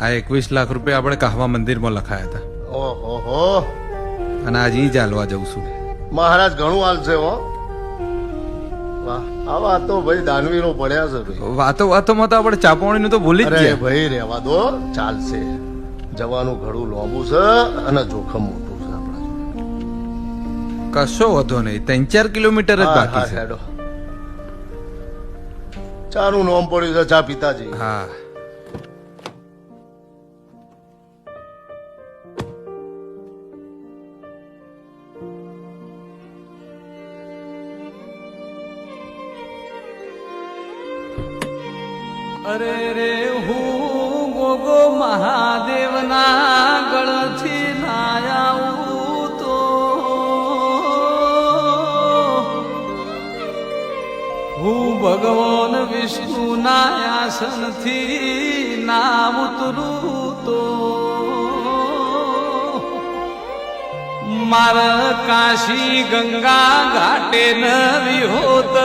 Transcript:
આ 21 લાખ રૂપિયા આપણે કહવા મંદિરમાં લખાયા હતા ઓહો અને આજે ઈ ચાલવા જઉં છું મહારાજ ઘણું હાલશે હો વાહ આવા તો ભાઈ દાનવીરો પડ્યા છે ભાઈ વાતો વાતોમાં તો આપણે ચાપવણીનું તો ભૂલી જ અરે ગયા ભાઈ રહેવા દો ચાલશે જવાનું ઘણું લોબુ છે અને જોખમ મોટું છે આપણા કશો વધો નહીં 3-4 કિલોમીટર જ બાકી છે હેડો ચાનું નોમ પડ્યું છે ચા પિતાજી હા અરે રે હું ગોગો મહાદેવના ગળથી ના આવું તો હું ભગવાન વિષ્ણુના આસનથી ના ઉતરું તો મારા કાશી ગંગા ઘાટે નવી હોત